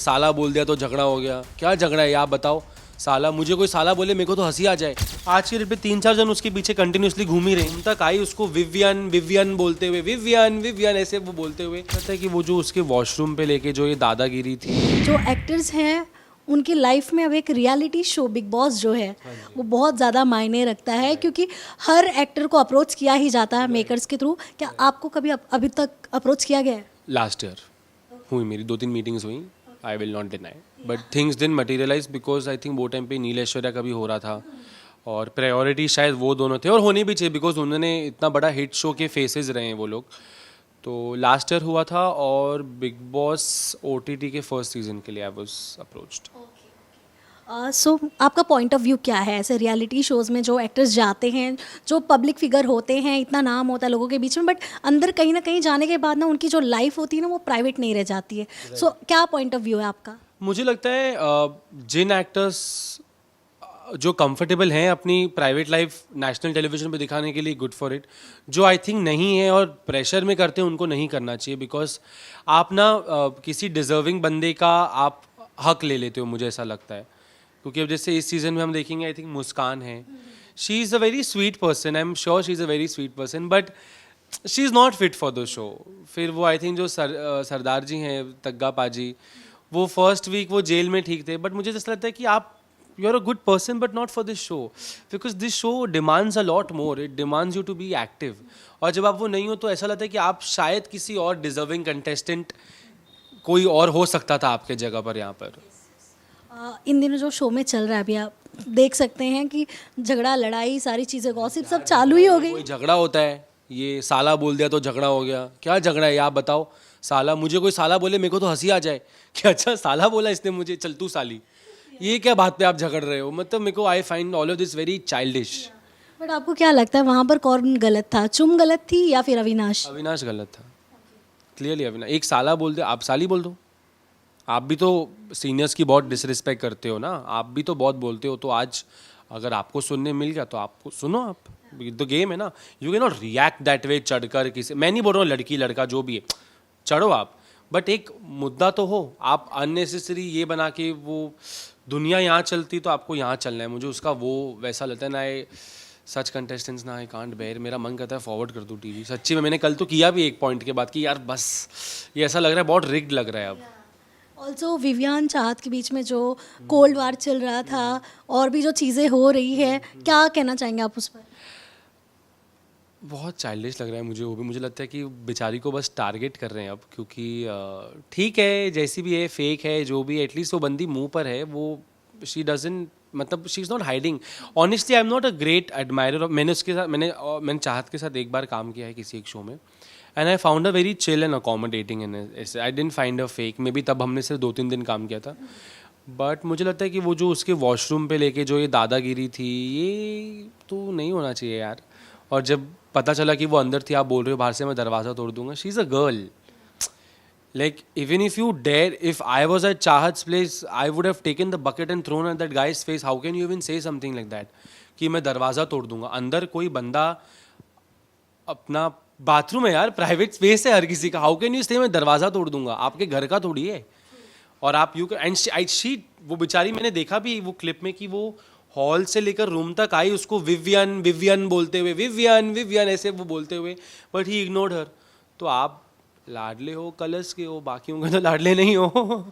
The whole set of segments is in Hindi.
साला बोल दिया तो झगड़ा हो गया। क्या झगड़ा है आप बताओ। साला, मुझे कोई साला बोले मेरे को तो हंसी आ जाए। आज के डेट पे 3-4 जन उसके पीछे कंटिन्यूसली घूम ही रहे हैं। तक आई उसको विवियन विवियन बोलते हुए, विवियन विवियन ऐसे वो बोलते हुए। कहता है कि वो जो उसके वॉशरूम पे लेके जो ये दादागिरी थी। जो एक्टर्स हैं उनकी लाइफ में अब एक रियलिटी शो बिग बॉस जो है वो बहुत ज़्यादा मायने रखता है, क्योंकि हर एक्टर को अप्रोच किया ही जाता है मेकर्स के थ्रू। क्या आपको कभी अभी तक अप्रोच किया गया है? लास्ट ईयर हुई मेरी 2-3 मीटिंग्स हुई। I will not deny but things didn't materialize because I think वो टाइम पे नील ऐश्वर्या का भी हो रहा था और प्रायोरिटी शायद वो दोनों थे और होनी भी चाहिए बिकॉज उन्होंने इतना बड़ा हिट शो के फेसेस रहे हैं वो लोग। तो लास्ट ईयर हुआ था और बिग बॉस OTT के फर्स्ट सीजन के लिए आई वाज अप्रोच्ड। सो आपका पॉइंट ऑफ व्यू क्या है ऐसे रियलिटी शोज़ में जो एक्टर्स जाते हैं, जो पब्लिक फिगर होते हैं, इतना नाम होता है लोगों के बीच में, बट अंदर कहीं ना कहीं जाने के बाद ना उनकी जो लाइफ होती है ना वो प्राइवेट नहीं रह जाती है। सो क्या पॉइंट ऑफ व्यू है आपका? मुझे लगता है जिन एक्टर्स जो कंफर्टेबल हैं अपनी प्राइवेट लाइफ नेशनल टेलीविजन पे दिखाने के लिए, गुड फॉर इट। जो आई थिंक नहीं है और प्रेशर में करते हैं उनको नहीं करना चाहिए बिकॉज आप ना किसी डिजर्विंग बंदे का आप हक ले लेते हो, मुझे ऐसा लगता है। क्योंकि अब जैसे इस सीज़न में हम देखेंगे, आई थिंक मुस्कान है, she is a very sweet person, I am sure she is a very sweet person, but she is not fit for the show. फिर वो आई थिंक जो सरदार जी हैं, तग्गा पाजी, वो फर्स्ट वीक वो जेल में ठीक थे, बट मुझे ऐसा लगता है कि आप you are a good person but not for this show because this show demands a lot more, it demands you to be active. और जब आप वो नहीं हो तो ऐसा लगता है कि आप शायद किसी और डिजर्विंग कंटेस्टेंट कोई और हो सकता था आपके जगह पर यहाँ पर। इन दिनों जो शो में चल रहा है अभी आप देख सकते हैं कि झगड़ा लड़ाई सारी चीज़ें गॉसिप सब चालू ही हो गई। कोई झगड़ा होता है, ये साला बोल दिया तो झगड़ा हो गया। क्या झगड़ा है आप बताओ। साला, मुझे कोई साला बोले मेरे को तो हंसी आ जाए कि अच्छा साला बोला इसने मुझे, चल तू साली। ये क्या बात पे आप झगड़ रहे हो? मतलब मेरे को I find all of this very childish. But आपको क्या लगता है वहाँ पर कौन गलत था? चुम गलत थी या फिर अविनाश? अविनाश गलत था, क्लियरली अविनाश। एक साला बोल दे, आप साली बोल दो। आप भी तो सीनियर्स की बहुत डिसरिस्पेक्ट करते हो ना, आप भी तो बहुत बोलते हो। तो आज अगर आपको सुनने मिल गया तो आपको सुनो, आप तो गेम है ना। You can not react that way चढ़कर किसी, मैं नहीं बोल रहा हूँ लड़की लड़का जो भी है चढ़ो आप, बट एक मुद्दा तो हो। आप अननेसेसरी ये बना के वो दुनिया यहाँ चलती तो आपको यहाँ चलना है, मुझे उसका वो वैसा लगता है ना। सच कंटेस्टेंट्स ना आई कांट बेयर, मेरा मन करता है फॉरवर्ड कर दूँ टीवी। सच्ची में मैंने कल तो किया भी एक पॉइंट के बाद कि यार बस ये ऐसा लग रहा है बहुत रिग्ड लग रहा है अब। ऑल्सो विवियान चाहत के बीच में जो कोल्ड वार चल रहा था और भी जो चीज़ें हो रही है, क्या कहना चाहेंगे आप उस पर? बहुत चाइल्डिश लग रहा है मुझे वो भी। मुझे लगता है कि बेचारी को बस टारगेट कर रहे हैं अब, क्योंकि ठीक है जैसी भी है, फेक है जो भी है, एटलीस्ट वो बंदी मुंह पर है। वो शी डजंट, मतलब she is not hiding. Honestly I am not a great admirer of, मैंने उसके साथ मैंने चाहत के साथ एक बार काम किया है किसी एक शो में, and I found a very chill and accommodating and ऐसे I didn't find a fake. Maybe तब हमने सिर्फ 2-3 दिन काम किया था, बट मुझे लगता है कि वो जो उसके वॉशरूम पे लेके जो ये दादागिरी थी, ये तो नहीं होना चाहिए यार। और जब पता चला कि वो अंदर थी, आप बोल रहे हो बाहर से मैं दरवाज़ा तोड़ दूंगा। She is a girl, like even if you dare, if I was at Chahat's place I would have taken the bucket and thrown at that guy's face. How can you even say something like that कि मैं दरवाज़ा तोड़ दूंगा? अंदर कोई बंदा अपना बाथरूम है यार, प्राइवेट स्पेस है हर किसी का। हाउ कैन यू से मैं दरवाज़ा तोड़ दूंगा? आपके घर का थोड़ी है। और आप यू एंड शी वो बेचारी, मैंने देखा भी वो क्लिप में कि वो हॉल से लेकर रूम तक आई उसको विवियन विवियन बोलते हुए, विवियन विवियन ऐसे वो बोलते हुए, बट ही इग्नोर्ड हर। तो आप लाडले हो, कलश के हो, बाकियों के तो लाडले नहीं हो।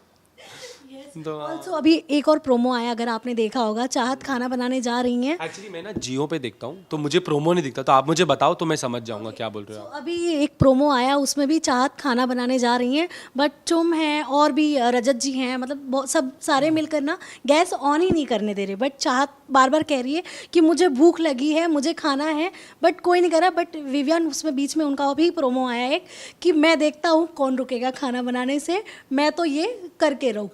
तो ऑल्सो अभी एक और प्रोमो आया, अगर आपने देखा होगा, चाहत खाना बनाने जा रही हैं। एक्चुअली मैं ना जियो पे देखता हूँ तो मुझे प्रोमो नहीं दिखता, तो आप मुझे बताओ तो मैं समझ जाऊंगा क्या बोल रहे हो आप। अभी एक प्रोमो आया, उसमें भी चाहत खाना बनाने जा रही हैं, बट चुम हैं और भी रजत जी हैं, मतलब सब सारे मिलकर ना गैस ऑन ही नहीं करने दे रहे। बट चाहत बार बार कह रही है कि मुझे भूख लगी है, मुझे खाना है, बट कोई नहीं कर रहा। बट विवियन उसमें बीच में उनका अभी प्रोमो आया एक कि मैं देखता हूँ कौन रुकेगा खाना बनाने से, मैं तो ये करके रहूँ।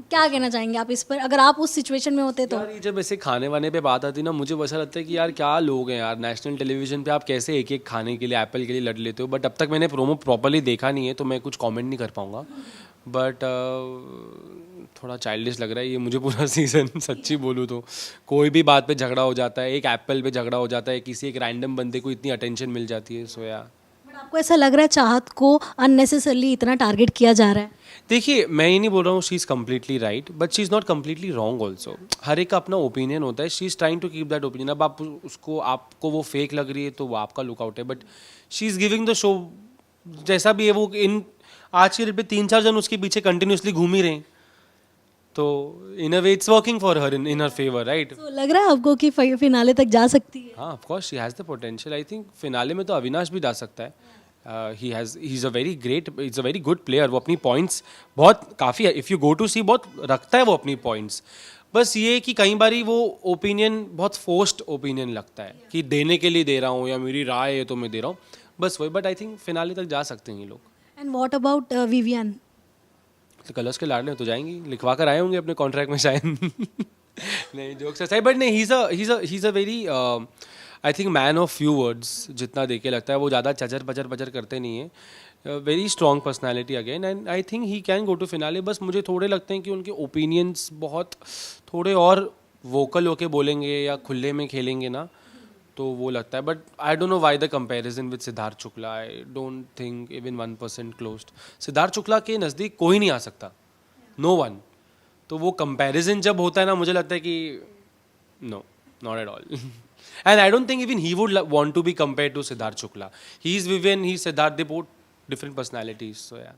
क्या कहना चाहेंगे आप इस पर, अगर आप उस सिचुएशन में होते तो? यार ये जब ऐसे खाने वाने पे बात आती है ना, मुझे वैसा लगता है कि यार क्या लोग हैं यार, नेशनल टेलीविजन पे आप कैसे एक एक खाने के लिए, एप्पल के लिए लड़ लेते हो। बट अब तक मैंने प्रोमो प्रॉपर्ली देखा नहीं है तो मैं कुछ कमेंट नहीं कर पाऊँगा। बट थोड़ा चाइल्डिश लग रहा है ये मुझे पूरा सीज़न। सच्ची बोलूँ तो कोई भी बात पे झगड़ा हो जाता है, एक एप्पल पे झगड़ा हो जाता है, किसी एक रैंडम बंदे को इतनी अटेंशन मिल जाती है। सो यार बट आपको ऐसा लग रहा है चाहत को अननेसेसरली इतना टारगेट किया जा रहा है? देखिए, मैं ये नहीं बोल रहा हूँ she is completely right, but she is not completely wrong also. हर एक का अपना ओपिनियन होता है. She is trying to keep that opinion. अब आप उसको, आपको वो फेक लग रही है तो वो आपका लुकआउट है, but she is giving the show. जैसा भी है वो, इन आज के डेट पे 3-4 जन उसके पीछे कंटिन्यूसली घूम ही रहे हैं, तो in a way it's working for her, in her favour, right. तो लग रहा है आपको कि फिनाले तक जा सकती है? हाँ, of course she has the potential. I think finale में तो अविनाश भी जा सकता है. He is a very great, is a very good player. वो अपनी पॉइंट्स बहुत काफ़ी, इफ़ यू गो टू सी, बहुत रखता है वो अपनी पॉइंट्स. बस ये है कि कई बारी वो ओपिनियन बहुत फोर्स्ड ओपिनियन लगता है कि देने के लिए दे रहा हूँ या मेरी राय है तो मैं दे रहा हूँ, बस वही. बट आई थिंक फिनाले तक जा सकते हैं ये लोग. And what about Vivian? तो कलर्स के लाडले तो जाएंगी, लिखवा कर आए होंगे अपने कॉन्ट्रैक्ट में शायद. नहीं, जोक्स असाइड, बट नहीं, he is a very, I think man of few words. जितना देखे लगता है वो ज़्यादा चचर पचर पचर करते नहीं है. Very strong personality again, and I think he can go to finale. बस मुझे थोड़े लगते हैं कि उनके ओपिनियंस बहुत थोड़े और वोकल होके बोलेंगे या खुले में खेलेंगे ना, तो वो लगता है. But I don't know why the comparison with Siddharth Shukla. I don't think even 1% closed. Siddharth Shukla के नज़दीक कोई नहीं आ सकता, नो वन. तो वो कंपैरिजन जब होता है ना, मुझे लगता है कि no, not at all. And I don't think even he would want to be compared to Siddharth Shukla. He is Vivian, he is Siddharth, they both different personalities, so yeah.